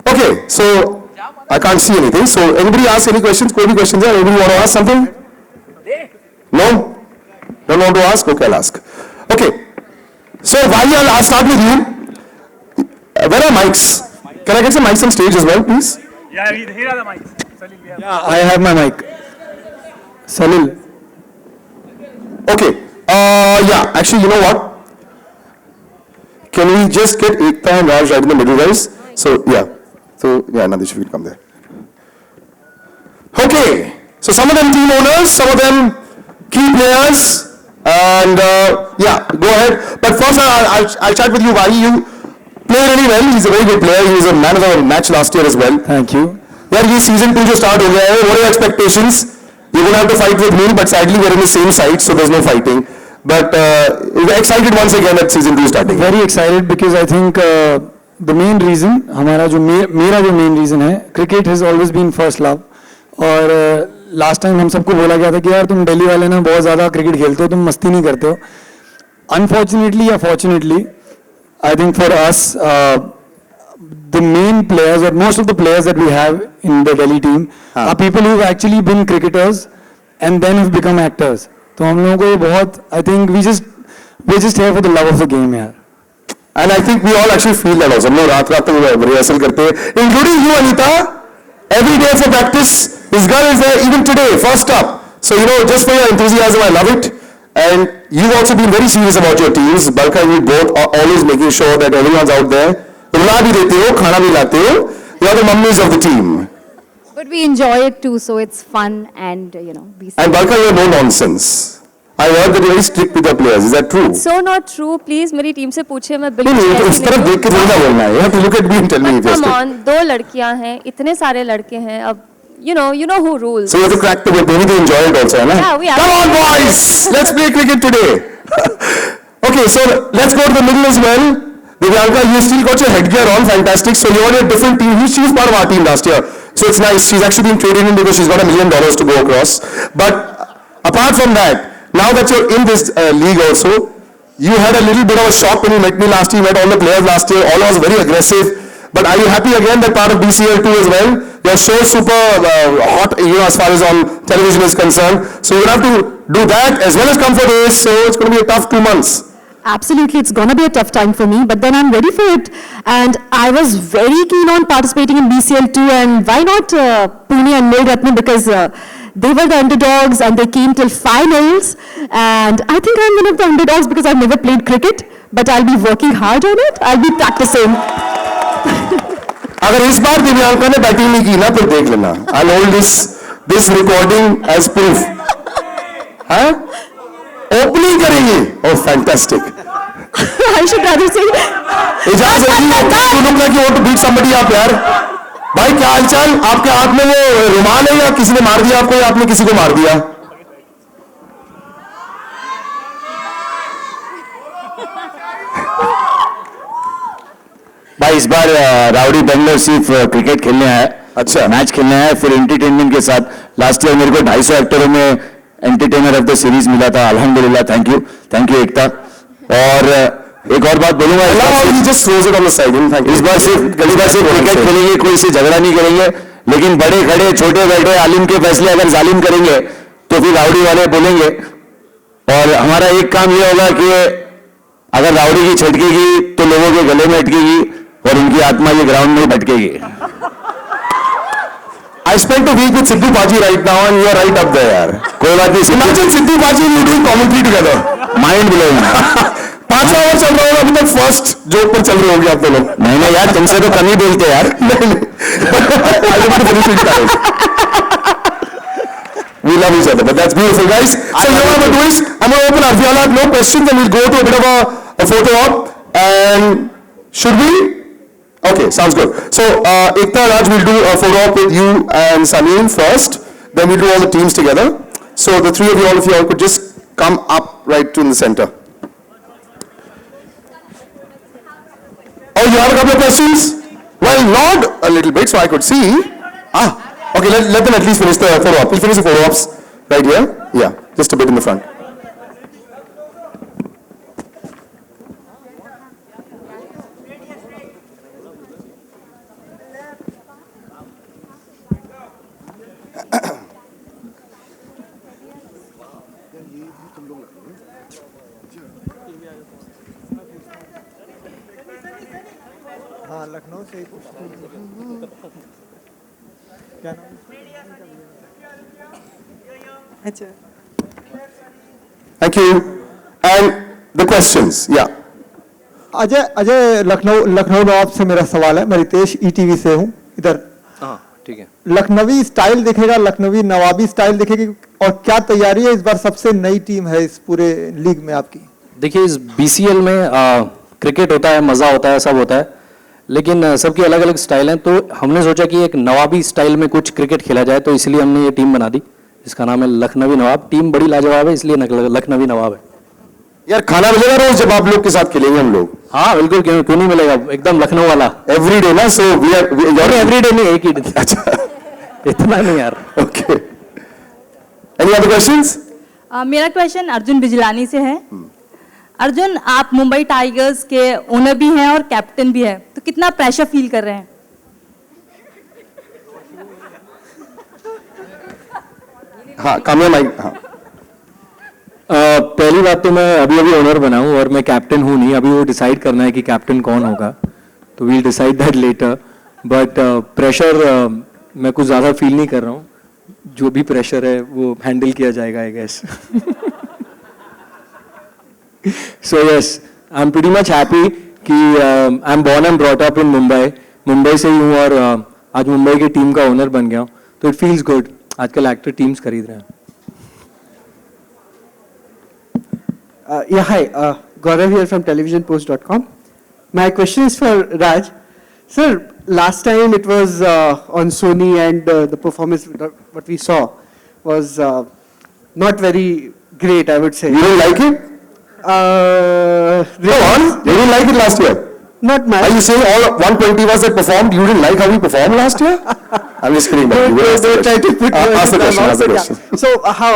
Okay, so I can't see anything. So anybody ask any questions? Any questions there? Anybody want to ask something? No? Don't want to ask? Okay, I'll ask. Okay. So Vahi, I'll start with you. Where are mics? Can I get some mics on stage as well, please? Yeah, here are the mics. Salil, Yeah, I have my mic. Salil. Okay. Yeah, actually, you know what? Can we just get Ekta and Raj right in the middle, guys? So, yeah. So, yeah, Nadish, if you can come there. Okay. So, some of them team owners, some of them key players. And, yeah, go ahead. But first, I'll chat with you, Vahi. You play really well. He's a very good player. He was a man of the match last year as well. Thank you. Yeah, ये season 2 जो start हो गया है. What are your expectations? You're going to have to fight with me, but sadly we're in the same side, so there's no fighting. But we're excited once again that season 2 is starting. Very excited because I think the main reason, हमारा जो मेरा जो main reason है, cricket has always been first love. और last time हम सबको बोला गया था कि यार तुम दिल्ली वाले ना बहुत ज़्यादा cricket खेलते हो, तुम मस्ती नहीं करते हो. Unfortunately या fortunately, I think for us, the main players or most of the players that we have in the Delhi team are people who've actually been cricketers and then have become actors. तो हम लोगों को ये बहुत, I think we're just here for the love of the game यार. And I think we all actually feel that also. हम लोग रात रात तक rehearsal करते हैं, including you, Anita. Every day for practice, this girl is there even today, first up. So you know, just for your enthusiasm, I love it. And you've also been very serious about your teams. Balka and you both are always making sure that everyone's out there. रुला भी देते हो, खाना भी लाते हो. You are the mummies of the team. But we enjoy it too, so it's fun and be And Balka, you are no nonsense. I heard that you're very strict with your players. Is that true? so not true. Please मेरी team से पूछिए मैं नहीं बिल्कुल नहीं, तो इस तरफ देख के थोड़ी ना बोलना है. You have to look at me and tell me if you're Come strict. on, 2 लड़कियां हैं, इतने सारे लड़के हैं. अब you know who rules. So you have to crack the whip. Maybe they enjoy it also, है ना? Yeah, we have Come on, to. boys! Let's play cricket today. Okay, so let's go to the middle as well. Divyanka, you still got your headgear on, fantastic. So you're on a different team. She was part of our team last year. So it's nice. She's actually been traded in because she's got $1 million to go across. But apart from that, now that you're in this league also, you had a little bit of a shock when you met me last year. You met all the players last year. All was very aggressive. But are you happy again that part of BCL 2 as well? Your show is super hot, as far as on television is concerned. So you'll have to do that as well as come for this. So it's going to be a tough 2 months. Absolutely, it's going to be a tough time for me, but then I'm ready for it. And I was very keen on participating in BCL 2, and why not Pune and Milratna, because they were the underdogs and they came till finals. And I think I'm one of the underdogs because I've never played cricket, but I'll be working hard on it. I'll be practicing. अगर इस बार दिव्यांका ने batting नहीं की ना फिर देख लेना. I'll hold this recording as proof. हाँ? Opening करेंगे. Oh, fantastic. I should rather say. Ejaz होगी you look like you want to beat somebody up यार. भाई क्या हालचाल? आपके हाथ में वो रुमाल है या किसी ने मार दिया आपको या आपने किसी को मार दिया? भाई इस बार राउडी बेंगलोर सिर्फ क्रिकेट खेलने आया. अच्छा. मैच खेलने आया फिर एंटरटेनमेंट के साथ. लास्ट ईयर मेरे को 250 एक्टरों में एंटरटेनर ऑफ द सीरीज मिला था. अल्हम्दुलिल्लाह. थैंक यू एकता. और एक और बात बोलूंगा, इस बार सिर्फ क्रिकेट खेलेंगे, कोई से झगड़ा नहीं करेंगे, लेकिन बड़े खड़े छोटे बैठे आलिम के फैसले अगर जालिम करेंगे तो फिर राउडी वाले बोलेंगे. और हमारा एक काम यह होगा कि अगर राउडी की छटकेगी तो लोगों के गले में अटकेगी और उनकी आत्मा ये ग्राउंड में भटकेगी. I spent a week with Sidhu Baji right now and you are right up there यार. कोई बात नहीं. Imagine Sidhu Baji and you doing commentary together. Mind blowing. 5 over चल रहा होगा अभी तक. फर्स्ट जोक पर चल रहे होंगे आप दोनों. नहीं ना यार, तुमसे तो कम ही बोलते यार. We love each other, but that's beautiful, guys. So you know what I'm going to do is I'm going to open Arfiala, no questions, and we'll go to a bit of a photo op. And should we? Okay, sounds good. So Ekta, Raj, we'll do a photo op with you and Sameem first. Then we'll do all the teams together. So the three of you, all of you all could just come up right in the center. Oh, you have a couple of questions? Well, not a little bit, so I could see. Okay, let them at least finish the photo op. We'll finish the photo ops right here. Yeah, just a bit in the front. हाँ लखनऊ से ही क्या नाम? अच्छा Thank you. And the questions, yeah. Ajay Ajay Lucknow Lucknow नवाब से मेरा सवाल है। मैं रितेश ईटीवी से हूँ इधर। हाँ ठीक है। लखनवी स्टाइल दिखेगा, लखनवी नवाबी स्टाइल दिखेगी, और क्या तैयारी है? इस बार सबसे नई टीम है इस पूरे लीग में आपकी। देखिए इस BCL में क्रिकेट होता है, मज़ा होता है, सब होता है, लेकिन सबकी अलग अलग स्टाइल हैं। तो हमने सोचा कि एक नवाबी स्टाइल में कुछ क्रिकेट खेला जाए, तो इसलिए हमने ये टीम बना दी जिसका नाम है लखनवी नवाब। टीम बड़ी लाजवाब है, इसलिए लखनवी नवाब है। यार खाना मिलेगा रोज जब आप लोग के साथ खेलेंगे हम लोग? हाँ बिल्कुल, क्यों नहीं मिलेगा, एकदम लखनऊ वाला। एवरी डे ना? So we are every day नहीं, एक ही दिन। अच्छा इतना नहीं यार। Okay, any other questions? मेरा क्वेश्चन अर्जुन बिजलानी से है। अर्जुन, आप मुंबई टाइगर्स के ओनर भी हैं और कैप्टन भी हैं, तो कितना प्रेशर फील कर रहे हैं? हाँ काम्या माइक। हाँ पहली बात तो मैं अभी अभी ओनर बना हूँ और मैं कैप्टन हूँ नहीं। अभी वो डिसाइड करना है कि कैप्टन कौन होगा, तो we'll decide that later. But pressure मैं कुछ ज़्यादा फील नहीं कर रहा हूँ। जो भी प्रेशर है वो हैंडल किया जाएगा, I guess. So yes, I am pretty much happy कि I am born and brought up in Mumbai से ही हूँ और आज मुंबई की टीम का ओनर बन गया हूँ, तो इट फील्स गुड। आजकल एक्टर टीम्स खरीद रहे हैं। Yeah, hi. Gaurav here from televisionpost.com. My question is for Raj. Sir, last time it was on Sony, and the performance, what we saw, was not very great, I would say. You didn't like it? Go on. You didn't like it last year? Not much. Are you saying all 120 was that performed? You didn't like how we performed last year? I'm just kidding. Don't try to put words Ask the in my question. mouth, Ask the but question. yeah. So how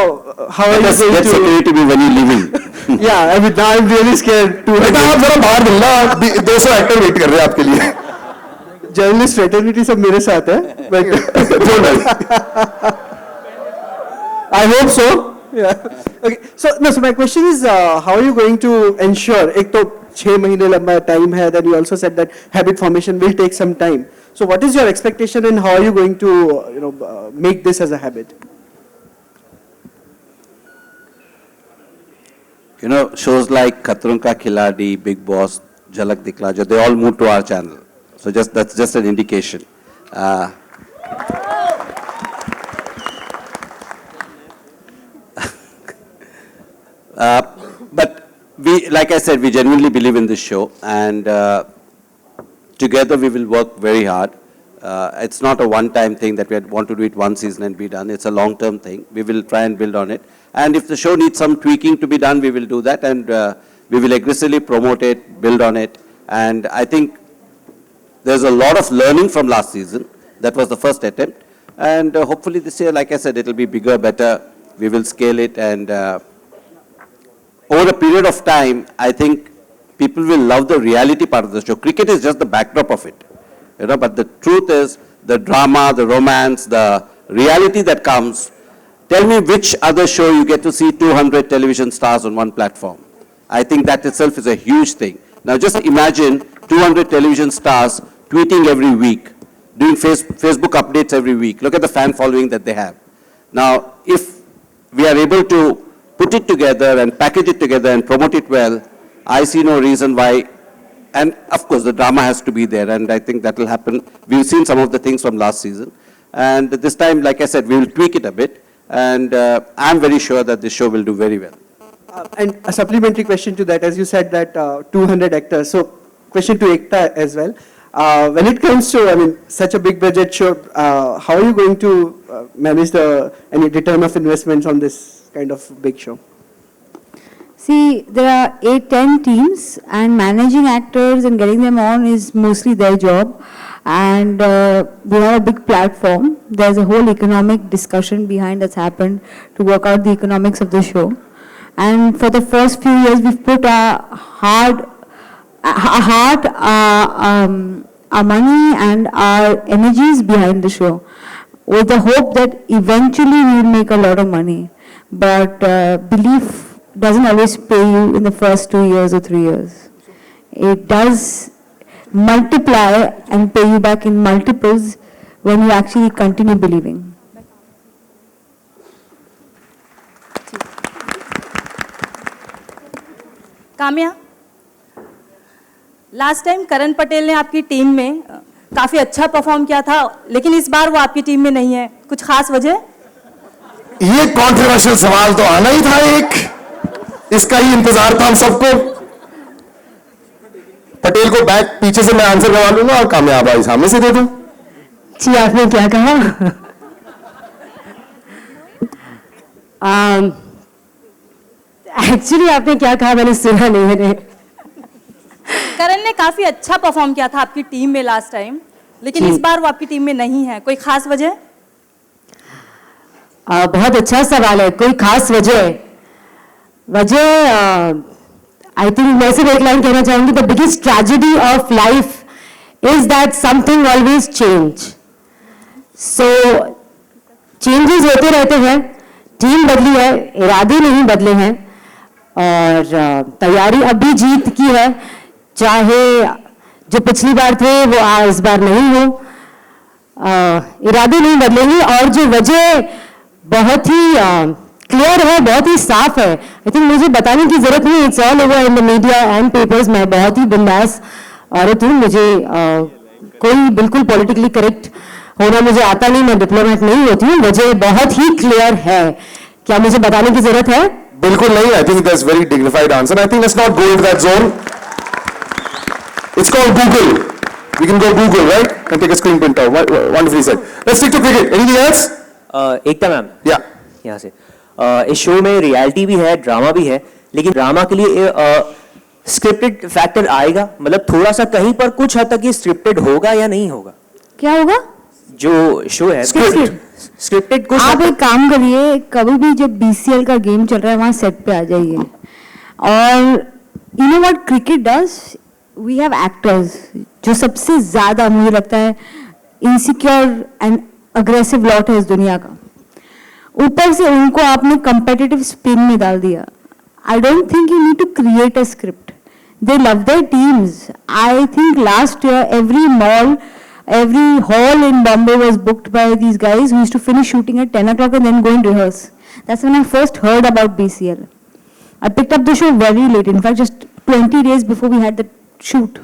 are you That's going to? security be when you're leaving. Yeah, I mean now I'm really scared. बेटा आप जरा बाहर मिलना, 200 actor wait कर रहे हैं आपके लिए। Journalist fraternity सब मेरे साथ है, but Don't worry. I hope so. Yeah. Okay. So my question is, how are you going to ensure? एक तो 6 महीने लंबा time है. Then you also said that habit formation will take some time. So what is your expectation, and how are you going to, make this as a habit? You know, shows like Khatron Ka Khiladi, Big Boss, Jhalak Dikhla Jo, they all moved to our channel. So that's just an indication. But we, like I said, we genuinely believe in this show, and together we will work very hard. It's not a one-time thing that we want to do it one season and be done. It's a long-term thing. We will try and build on it. And if the show needs some tweaking to be done, we will do that, and we will aggressively promote it, build on it. And I think there's a lot of learning from last season. That was the first attempt. And hopefully this year, like I said, it will be bigger, better. We will scale it, and over a period of time, I think people will love the reality part of the show. Cricket is just the backdrop of it. But the truth is, the drama, the romance, the reality that comes. Tell me which other show you get to see 200 television stars on one platform. I think that itself is a huge thing. Now just imagine 200 television stars tweeting every week, doing Facebook updates every week. Look at the fan following that they have. Now, if we are able to put it together and package it together and promote it well, I see no reason why. And of course, the drama has to be there, and I think that will happen. We've seen some of the things from last season. And this time, like I said, we will tweak it a bit. And I'm very sure that this show will do very well. And a supplementary question to that, as you said that 200 actors. So question to Ekta as well. When it comes to, such a big budget show, how are you going to manage any return of investments on this kind of big show? See, there are 8-10 teams, and managing actors and getting them on is mostly their job. And we have a big platform. There's a whole economic discussion behind that's happened to work out the economics of the show. And for the first few years, we've put our heart, our money, and our energies behind the show, with the hope that eventually we'll make a lot of money. But belief doesn't always pay you in the first 2 years or 3 years. It does multiply and pay you back in multiples when you actually continue believing. Kamya, last time Karan Patel ने आपकी team में काफी अच्छा perform किया था, लेकिन इस बार वो आपकी टीम में नहीं है, कुछ खास वजह? ये कंट्रोवर्शियल सवाल तो आना ही था, एक इसका ही इंतजार था हम सबको। पटेल को बैक पीछे से मैं आंसर करवा लूंगा और कामयाब आई सामने से दे दूं। जी आपने क्या कहा? एक्चुअली आपने क्या कहा मैंने सुना नहीं मैंने। करण ने काफी अच्छा परफॉर्म किया था आपकी टीम में लास्ट टाइम, लेकिन इस बार वो आपकी टीम में नहीं है, कोई खास वजह? बहुत अच्छा सवाल है, कोई खास वजह? आई थिंक मैं सिर्फ एक लाइन कहना चाहूंगी, the biggest tragedy of life is that something always change. So changes होते रहते हैं, टीम बदली है, इरादे नहीं बदले हैं, और तैयारी अभी जीत की है, चाहे जो पिछली बार थे वो इस बार नहीं हो। इरादे नहीं बदलेंगे, और जो वजह बहुत ही क्लियर है, बहुत ही साफ है। आई थिंक मुझे बताने की जरूरत नहीं, it's all over in the media and papers. मैं बहुत ही बिंदास औरत हूँ, मुझे कोई बिल्कुल पॉलिटिकली करेक्ट होना मुझे आता नहीं, मैं डिप्लोमेट नहीं होती हूँ। वजह बहुत ही क्लियर है, क्या मुझे बताने की जरूरत है? बिल्कुल नहीं। I think that's very dignified answer. I think let's not go into that zone. It's called Google. We can go Google right and take a screen print out. Wonderfully said. Let's stick to cricket. Anything else? Ekta ma'am, या यहाँ से इस show में reality भी है, drama भी है, लेकिन ड्रामा के लिए स्क्रिप्टेड फैक्टर आएगा? मतलब थोड़ा सा कहीं पर कुछ हद तक ये स्क्रिप्टेड होगा या नहीं होगा? क्या होगा? जो शो है स्क्रिप्टेड कुछ आप एक काम करिए, कभी भी जब बीसीएल का गेम चल रहा है वहां सेट पे आ जाइए, और you know what cricket does, we have actors जो सबसे ज्यादा मुझे लगता है इनसिक्योर एंड अग्रेसिव लॉट है इस दुनिया का। ऊपर से उनको आपने कंपेटिटिव स्पिन में डाल दिया। I don't think you need to create a script, they love their teams. I think last year every hall in Bombay was booked by these guys who used to finish shooting at 10 o'clock and then go and rehearse. That's when I first heard about BCL. I picked up the show very late, in fact just 20 days before we had the shoot.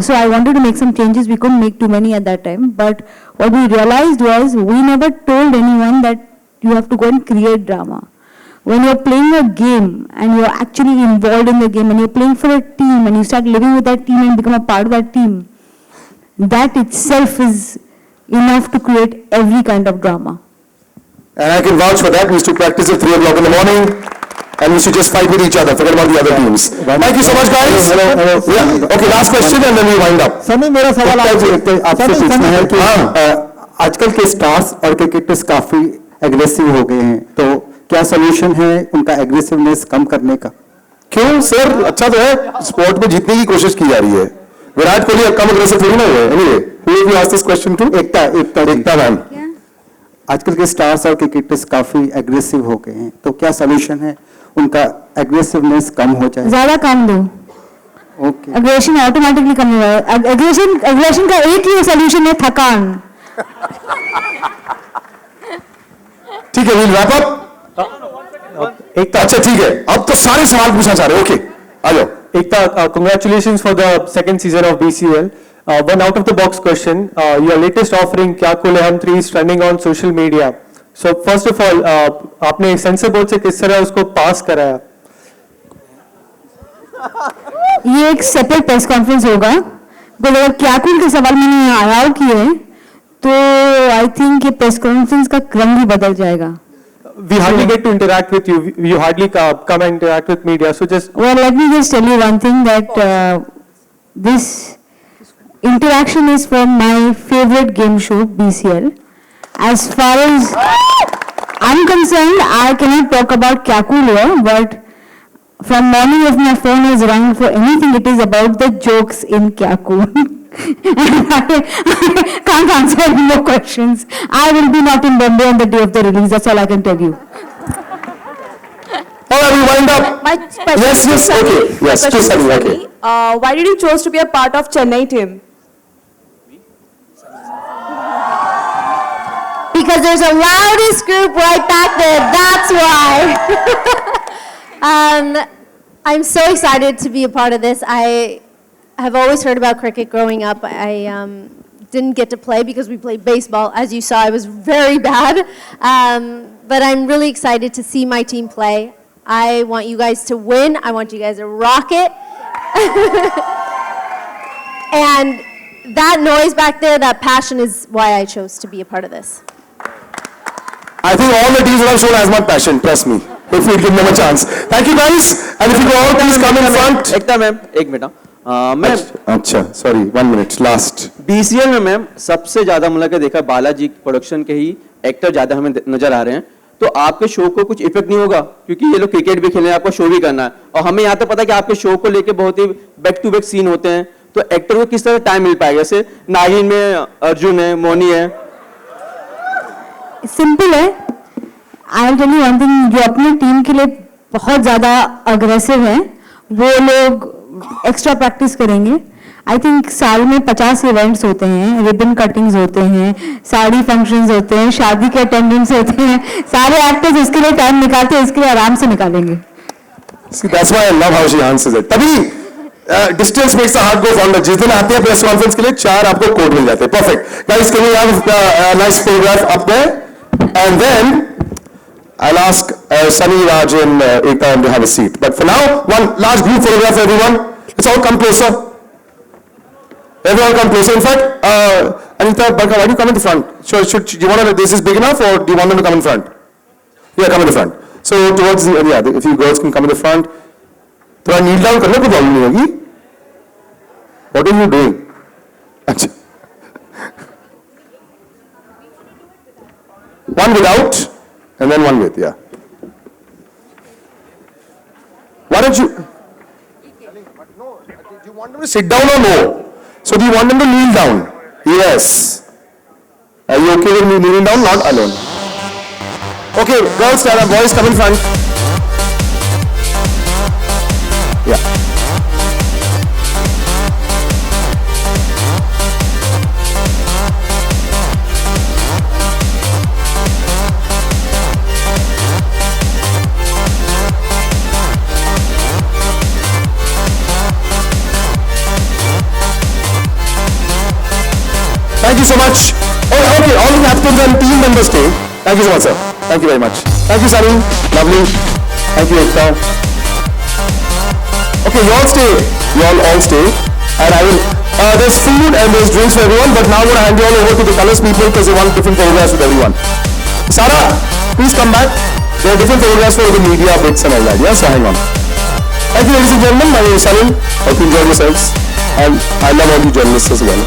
So I wanted to make some changes. We couldn't make too many at that time, but what we realized was we never told anyone that you have to go and create drama. When you're playing a game and you're actually involved in the game and you're playing for a team and you start living with that team and become a part of that team, that itself is enough to create every kind of drama. And I can vouch for that. We used to practice at 3 o'clock in the morning and we used to just fight with each other. Forget about the other teams. Thank you so much, guys. Hello. Yeah. Okay, last question and then we wind up. Sunny, मेरा सवाल आपसे पूछना है कि आजकल के stars और cricketers काफी एग्रेसिव हो गए हैं, तो क्या सोल्यूशन है उनका एग्रेसिवनेस कम करने का? क्यों सर, अच्छा तो है, स्पोर्ट में जीतने की कोशिश की जा रही है। विराट कोहली अब कम अग्रेसिव थोड़ी ना हुए। Anyway, who have you asked this question to? Ekta ma'am. आजकल के स्टार्स और क्रिकेटर्स काफी एग्रेसिव हो गए हैं, तो क्या सोल्यूशन है उनका एग्रेसिवनेस कम हो जाए? ज्यादा काम दो, ओके। एग्रेशन ऑटोमेटिकली कम होगा। एग्रेशन का एक ही सोल्यूशन है, थकान। ठीक है, we'll wrap up। एकता, अच्छा ठीक है, अब तो सारे सवाल पूछना चाह रहे। ओके, आ जाओ। Ekta, congratulations for the second season of BCL. One out of the box question. Your latest offering, Kya Cool Hai Hum 3, is trending on social media. So first of all, आपने sensor board से किस तरह उसको पास कराया? ये एक separate press conference होगा, because अगर क्या कूल के सवाल मैंने अलाउ किए तो आई थिंक ये प्रेस कॉन्फ्रेंस का क्रम भी बदल जाएगा। We hardly get to interact with you. You hardly come and interact with media. So just let me just tell you one thing, that this interaction is from my favorite game show, BCL. As far as I'm concerned, I cannot talk about Kya Cool here, but from morning if my phone is rung for anything, it is about the jokes in Kya Cool. I can't answer any more questions. I will be not in Bombay on the day of the release. That's all I can tell you. All right, we wind up. My Yes, okay. Yes, to Sunny, okay. why did you choose to be a part of Chennai team? Because there's a loudest group right back there, that's why. I'm so excited to be a part of this. I have always heard about cricket growing up. I didn't get to play because we played baseball. As you saw, I was very bad. But I'm really excited to see my team play. I want you guys to win. I want you guys to rock it. And that noise back there, that passion is why I chose to be a part of this. I think all the teams would have shown as much passion, trust me, if we give them a chance. Thank you guys, and if you could all please come in front. Ekta ma'am, एक minute ma'am. अच्छा, sorry, 1 minute, last. BCL में ma'am सबसे ज्यादा मुझे देखा Balaji production के ही actor ज्यादा हमें नजर आ रहे हैं, तो आपके शो को कुछ इफेक्ट नहीं होगा क्योंकि ये लोग क्रिकेट भी खेलने, आपका शो भी करना है और हमें यहाँ तक पता है कि आपके शो को लेके बहुत ही बैक टू बैक सीन होते हैं, तो एक्टर को किस तरह टाइम मिल पाएगा? जैसे नागिन में अर्जुन है, मोनी है। सिंपल है। I will tell you one thing, जो अपनी टीम के लिए बहुत ज़्यादा अग्रेसिव हैं, वो लोग एक्स्ट्रा प्रैक्टिस करेंगे। आई थिंक साल में 50 इवेंट्स होते हैं, रिबन कटिंग्स होते हैं, साड़ी फंक्शंस होते हैं, शादी के अटेंडेंस होते हैं, सारे एक्टर्स इसके लिए टाइम निकालते हैं, इसके लिए आराम से निकालेंगे। See, that's why I love how she answers it. तभी distance makes the heart go fonder. जिस दिन आते हैं प्रेस कॉन्फ्रेंस के लिए 4 आपको कोड मिल जाते हैं। Perfect. Guys, can we have a nice photograph up there? And then I'll ask Sunny, Raj, and Ekta to have a seat. But for now, one large group photograph, everyone. Let's all come closer. Everyone come closer. In fact, Anita, Barka, why do you come in the front? Do you want to, this is big enough, or do you want them to come in front? Yeah, come in the front. So towards the, yeah, if you girls can come in the front. थोड़ा kneel down करना कोई problem नहीं होगी. What are you doing? अच्छा. One without, and then one with, yeah. Why don't you? Do you want them to sit down or no? So do you want them to kneel down? Yes. Are you okay with me kneeling down? Not alone. Okay, girls stand up, boys come in front. Yeah. Thank you so much. Oh, okay, all the captains and team members stay. Thank you so much, sir. Thank you very much. Thank you, Sunny. Lovely. Thank you, Ekta. Okay, you all stay. You all stay. And I will, there's food and there's drinks for everyone, but now I'm going to hand you all over to the colors people because they want different photographs with everyone. Sarah, please come back. There are different photographs for the media bits and all that. Yeah, so hang on. Thank you, ladies and gentlemen. My name is Salim. Hope you enjoyed yourselves. And I love all you journalists as well.